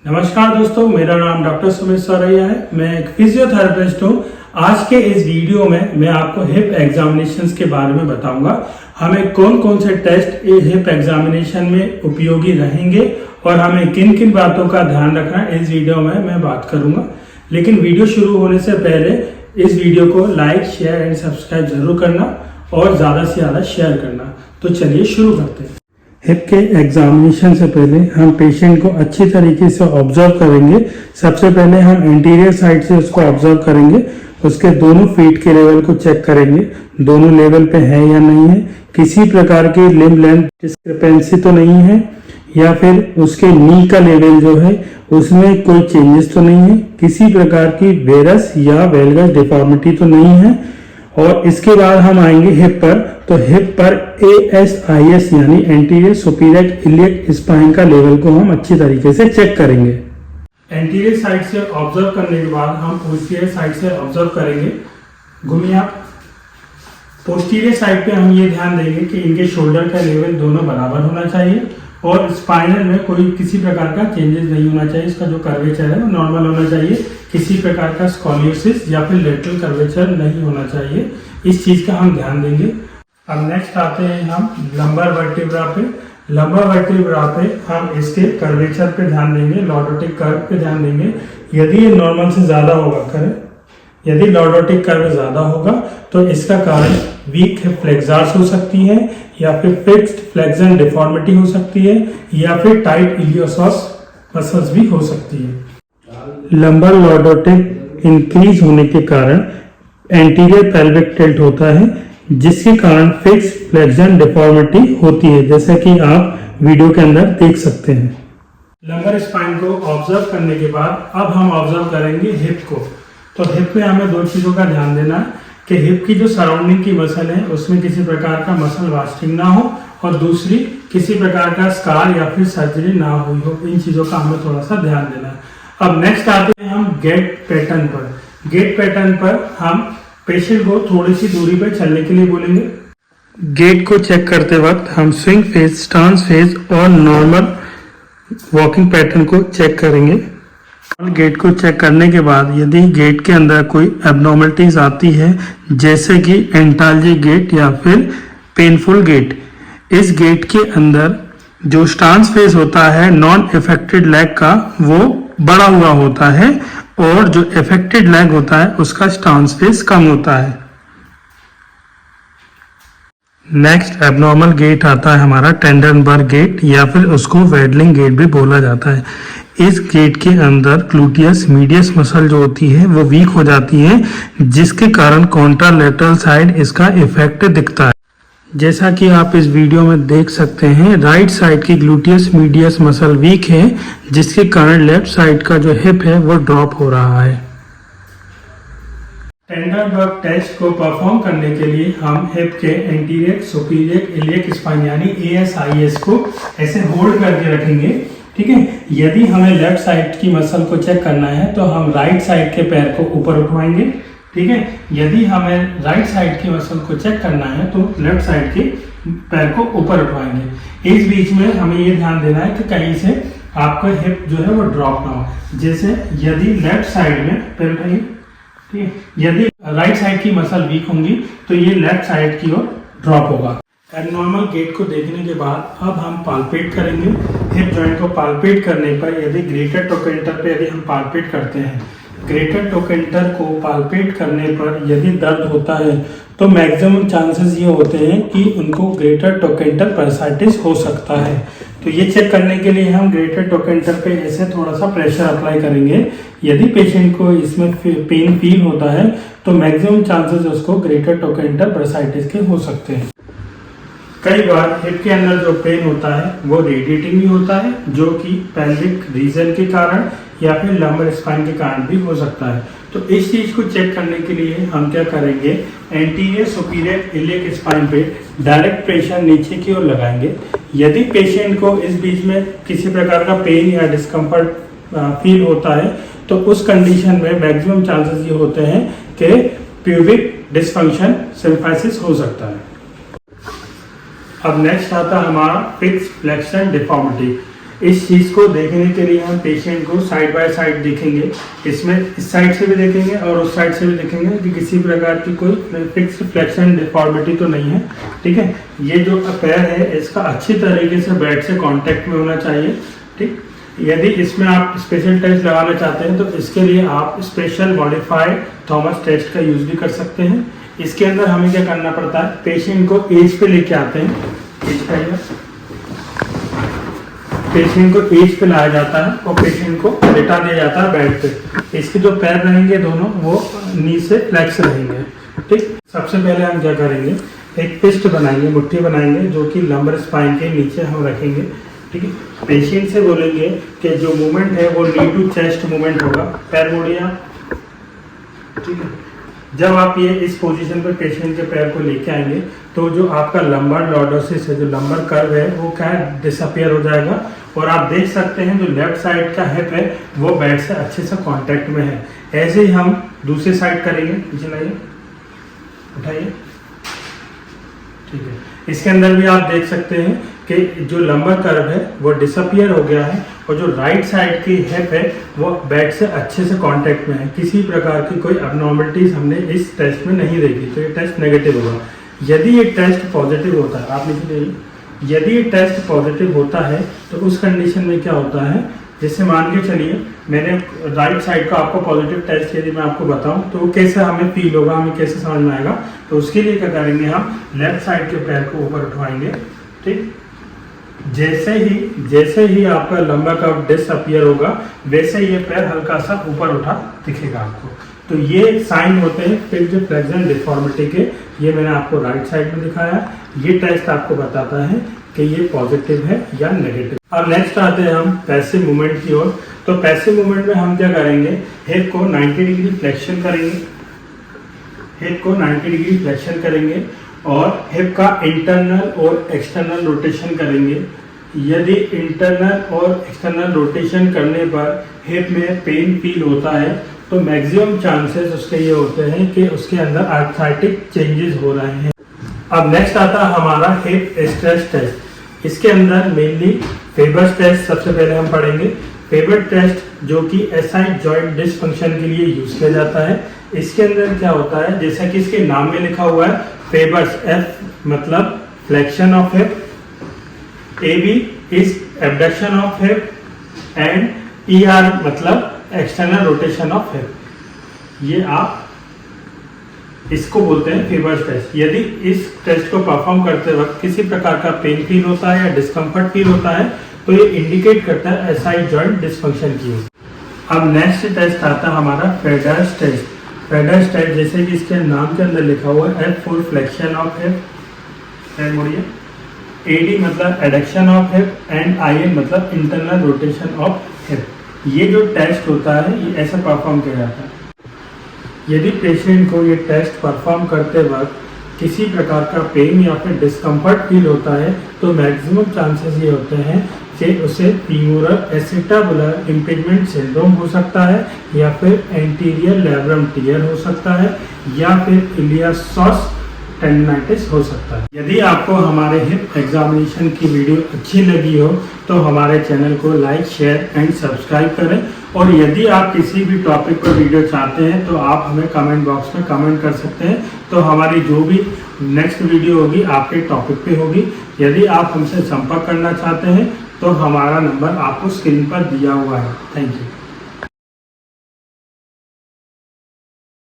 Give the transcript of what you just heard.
नमस्कार दोस्तों, मेरा नाम डॉक्टर सुमित सौरैया है। मैं एक फिजियोथेरेपिस्ट हूँ। आज के इस वीडियो में मैं आपको हिप एग्जामिनेशंस के बारे में बताऊंगा। हमें कौन कौन से टेस्ट हिप एग्जामिनेशन में उपयोगी रहेंगे और हमें किन किन बातों का ध्यान रखना है, इस वीडियो में मैं बात करूंगा। लेकिन वीडियो शुरू होने से पहले इस वीडियो को लाइक, शेयर एंड सब्सक्राइब जरूर करना और ज़्यादा से ज़्यादा शेयर करना। तो चलिए शुरू करते हैं। हिप के एग्जामिनेशन से पहले हम पेशेंट को अच्छी तरीके से ऑब्जर्व करेंगे। सबसे पहले हम एंटीरियर साइड से उसको ऑब्जर्व करेंगे, उसके दोनों फीट के लेवल को चेक करेंगे, दोनों लेवल पे है या नहीं है, किसी प्रकार की लिम्ब लेंथ डिस्क्रिपेंसी तो नहीं है, या फिर उसके नी का लेवल जो है उसमें कोई चेंजेस तो नहीं है, किसी प्रकार की वेरस या वेलगस डिफॉर्मिटी तो नहीं है। और इसके बाद हम आएंगे हिप पर। तो हिप पर ASIS यानी एंटीरियर सुपीरियर इलियक स्पाइन का लेवल को हम अच्छी तरीके से चेक करेंगे। एंटीरियर साइड से ऑब्जर्व करने के बाद हम पोस्टीरियर साइड से ऑब्जर्व करेंगे। घूमिए आप। पोस्टीरियर साइड पे हम ये ध्यान देंगे कि इनके शोल्डर का लेवल दोनों बराबर होना चाहिए और स्पाइनल में कोई किसी प्रकार का चेंजेस नहीं होना चाहिए। इसका जो कर्वेचर है वो नॉर्मल होना चाहिए। किसी प्रकार का स्कॉलियोसिस या फिर लेटरल कर्वेचर नहीं होना चाहिए। इस चीज का हम ध्यान देंगे। अब नेक्स्ट आते हैं हम लंबर वर्टिब्रा पे। लंबर वर्टिब्रा पे हम इसके कर्वेचर पे ध्यान देंगे, लॉर्डोटिक कर्व पे ध्यान देंगे। यदि ये नॉर्मल से ज्यादा होगा यदि लॉर्डोटिक कर्व ज्यादा होगा तो इसका कारण वीक हिप फ्लेक्सर्स हो सकती है, या फिर फिक्स्ड फ्लेक्शन डिफॉर्मिटी हो सकती है, या फिर टाइट इलियोसॉस मसल्स भी हो सकती है। लंबर लॉर्डोटिक इंक्रीज होने के कारण एंटीरियर पेल्विक टिल्ट होता है, जिसके कारण फिक्स्ड फ्लेक्शन डिफॉर्मिटी होती है, जैसा कि आप वीडियो के अंदर देख सकते हैं। लंबर स्पाइन को ऑब्जर्व करने के बाद अब हम ऑब्जर्व करेंगे हिप को। तो हिप में हमें दो चीजों का ध्यान देना है कि हिप की जो सराउंडिंग की मसल है उसमें किसी प्रकार का मसल वास्टिंग ना हो, और दूसरी किसी प्रकार का स्कार या फिर सर्जरी ना हुई हो। इन चीजों का हमें थोड़ा सा ध्यान देना है। अब नेक्स्ट आते हैं हम गेट पैटर्न पर। गेट पैटर्न पर हम पेशेंट को थोड़ी सी दूरी पर चलने के लिए बोलेंगे। गेट को चेक करते वक्त हम स्विंग फेज, स्टांस फेज और नॉर्मल वॉकिंग पैटर्न को चेक करेंगे। गेट को चेक करने के बाद यदि गेट के अंदर कोई एब्नॉर्मलिटीज आती है, जैसे कि एंटाल्जिक गेट या फिर पेनफुल गेट, इस गेट के अंदर जो स्टांस फेज होता है नॉन इफेक्टेड लेग का वो बड़ा हुआ होता है, और जो इफेक्टेड लेग होता है उसका स्टांस फेज कम होता है। नेक्स्ट एबनॉर्मल गेट आता है हमारा टेंडनबर्ग गेट, या फिर उसको वेडलिंग गेट भी बोला जाता है। इस गेट के अंदर ग्लूटियस मीडियस मसल जो होती है वो वीक हो जाती है, जिसके कारण कॉन्ट्रालैटरल साइड इसका इफेक्ट दिखता है। जैसा कि आप इस वीडियो में देख सकते हैं, राइट साइड की ग्लूटियस मीडियस मसल वीक है, जिसके कारण लेफ्ट साइड का जो हिप है वो ड्रॉप हो रहा है। टेंडनबर्ग टेस्ट को परफॉर्म करने के लिए हम हिप के एंटीरियर सुपीरियर इलियक स्पाइन यानी ASIS को ऐसे होल्ड करके रखेंगे। ठीक है। यदि हमें लेफ्ट साइड की मसल को चेक करना है तो हम राइट साइड के पैर को ऊपर उठवाएंगे। ठीक है। यदि हमें राइट साइड की मसल को चेक करना है तो लेफ्ट साइड के पैर को ऊपर उठवाएंगे। इस बीच में हमें ये ध्यान देना है कि कहीं से आपका हिप जो है वो ड्रॉप ना हो। जैसे यदि लेफ्ट साइड में पैर उठाइए, ठीक है, यदि राइट साइड की मसल वीक होंगी तो ये लेफ्ट साइड की ओर ड्रॉप होगा। एबनॉर्मल गेट को देखने के बाद अब हम पाल्पेट करेंगे। हिप जॉइंट को पाल्पेट करने पर यदि ग्रेटर टोकेंटर पे यदि हम पाल्पेट करते हैं, ग्रेटर टोकेंटर को पाल्पेट करने पर यदि दर्द होता है तो मैक्सिमम चांसेस ये होते हैं कि उनको ग्रेटर टोकेंटर पर्साइटिस हो सकता है। तो ये चेक करने के लिए हम ग्रेटर टोकेंटर पे ऐसे थोड़ा सा प्रेशर अप्लाई करेंगे। यदि पेशेंट को इसमें पेन फील होता है तो मैक्सिमम चांसेस उसको ग्रेटर टोकेंटर पर्साइटिस के हो सकते हैं। कई बार हिप के अंदर जो पेन होता है वो रेडिएटिंग भी होता है, जो कि पेल्विक रीजन के कारण या फिर लंबर स्पाइन के कारण भी हो सकता है। तो इस चीज को चेक करने के लिए हम क्या करेंगे, एंटीरियर सुपीरियर इलियक स्पाइन पे डायरेक्ट प्रेशर नीचे की ओर लगाएंगे। यदि पेशेंट को इस बीच में किसी प्रकार का पेन या डिस्कम्फर्ट फील होता है तो उस कंडीशन में मैक्सिमम चांसेस ये होते हैं कि प्यूबिक डिस्फंक्शन सिम्फाइसिस हो सकता है। अब नेक्स्ट आता है हमारा फिक्स्ड फ्लेक्शन डिफॉर्मिटी। इस चीज़ को देखने के लिए हम पेशेंट को साइड बाय साइड देखेंगे। इसमें इस साइड से भी देखेंगे और उस साइड से भी देखेंगे कि किसी प्रकार की कोई फिक्स फ्लेक्शन डिफॉर्मिटी तो नहीं है। ठीक है, ये जो पैर है इसका अच्छी तरीके से बेड से कांटेक्ट में होना चाहिए। ठीक, यदि इसमें आप स्पेशल टेस्ट लगाना चाहते हैं तो इसके लिए आप स्पेशल मॉडिफाइड थॉमस टेस्ट का यूज भी कर सकते हैं। इसके अंदर हमें क्या करना पड़ता है, पेशेंट को एज पे लेके आते हैं। पेशेंट को एज पे लाया जाता है और पेशेंट को लेटा दिया जाता है बेड पे। इसके जो पैर रहेंगे दोनों वो नी से फ्लेक्स रहेंगे। ठीक, सबसे पहले हम क्या करेंगे, एक फिस्ट बनाएंगे, मुट्ठी बनाएंगे जो कि लंबर स्पाइन के नीचे हम रखेंगे। ठीक है, पेशेंट से बोलेंगे कि जो मूवमेंट है वो नी टू चेस्ट मूवमेंट होगा। पैर मोड़िए आप। ठीक है, जब आप ये इस पोजीशन पर पेशेंट के पैर को लेके आएंगे तो जो आपका लंबर लॉर्डोसिस है, जो लंबर कर्व है वो क्या डिसअपियर हो जाएगा और आप देख सकते हैं जो लेफ्ट साइड का हिप है वो बेड से अच्छे से कांटेक्ट में है। ऐसे ही हम दूसरी साइड करेंगे। पीछे लाइए, उठाइए। ठीक है, इसके अंदर भी आप देख सकते हैं कि जो लंबर कर्व है वो डिसअपियर हो गया है और जो राइट साइड की हिप है वो बेड से अच्छे से कांटेक्ट में है। किसी प्रकार की कोई अबनॉर्मलिटीज हमने इस टेस्ट में नहीं देखी, तो ये टेस्ट नेगेटिव होगा। यदि ये टेस्ट पॉजिटिव होता है, आप नीचे देखिए, यदि ये टेस्ट पॉजिटिव होता है तो उस कंडीशन में क्या होता है, जैसे मान के चलिए मैंने राइट साइड का आपको पॉजिटिव टेस्ट यदि मैं आपको बताऊं तो कैसे हमें फील होगा, हमें कैसे समझ में आएगा। तो उसके लिए क्या करेंगे, हम लेफ्ट साइड के पैर को ऊपर उठवाएंगे। ठीक, जैसे ही आपका लंबा कर्व डिसअपियर होगा वैसे ये पैर हल्का सा ऊपर उठा दिखेगा आपको। तो ये साइन होते हैं फिक्स्ड फ्लेक्शन डिफॉर्मिटी के। ये मैंने आपको राइट साइड में दिखाया। ये टेस्ट आपको बताता है कि ये पॉजिटिव है या नेगेटिव। अब नेक्स्ट आते हैं हम पैसिव मूवमेंट की ओर। तो पैसिव मूवमेंट में हम क्या करेंगे, हिप को 90 डिग्री फ्लेक्शन करेंगे। हिप को 90 डिग्री फ्लेक्शन करेंगे और हिप का इंटरनल और एक्सटर्नल रोटेशन करेंगे। यदि इंटरनल और एक्सटर्नल रोटेशन करने पर हिप में पेन फील होता है तो मैक्सिमम चांसेस उसके ये होते हैं कि उसके अंदर आर्थराइटिक चेंजेस हो रहे हैं। अब नेक्स्ट आता है हमारा हिप स्ट्रेच टेस्ट। इसके अंदर मेनली फेबर्स टेस्ट सबसे पहले हम पढ़ेंगे। फेबर टेस्ट जो कि एसआई जॉइंट डिसफंक्शन के लिए यूज किया जाता है। इसके अंदर क्या होता है, जैसा कि इसके नाम में लिखा हुआ है, फेबर्स, एफ मतलब flexion of hip, AB is abduction of hip and ER मतलब एक्सटर्नल रोटेशन ऑफ हिप। ये आप इसको बोलते हैं फेबर्स टेस्ट। यदि इस टेस्ट को परफॉर्म करते वक्त किसी प्रकार का पेन फील होता है या डिस्कम्फर्ट फील होता है तो ये इंडिकेट करता है एसआई जॉइंट डिसफंक्शन की। अब नेक्स्ट टेस्ट आता है हमारा फेडर्स टेस्ट। फेडर्स टेस्ट जैसे कि इसके नाम के अंदर लिखा हुआ है, F for flexion of hip, मोड़िए, AD मतलब adduction of hip and IN मतलब इंटरनल रोटेशन ऑफ हिप। ये जो टेस्ट होता है ये ऐसा परफॉर्म किया जाता है। यदि पेशेंट को ये टेस्ट परफॉर्म करते वक्त किसी प्रकार का पेन या फिर डिस्कम्फर्ट फील होता है तो मैक्सिमम चांसेस ये होते हैं कि उसे फीमोरल एसिटाबुलर इम्पेजमेंट सिंड्रोम हो सकता है या फिर एंटीरियर लैब्रम टियर हो सकता है या फिर इलियासॉस टेंडिनाइटिस हो सकता है। यदि आपको हमारे हिप एग्जामिनेशन की वीडियो अच्छी लगी हो तो हमारे चैनल को लाइक, शेयर एंड सब्सक्राइब करें। और यदि आप किसी भी टॉपिक पर वीडियो चाहते हैं तो आप हमें कमेंट बॉक्स में कमेंट कर सकते हैं, तो हमारी जो भी नेक्स्ट वीडियो होगी आपके टॉपिक पे होगी। यदि आप हमसे संपर्क करना चाहते हैं तो हमारा नंबर आपको स्क्रीन पर दिया हुआ है। Thank you.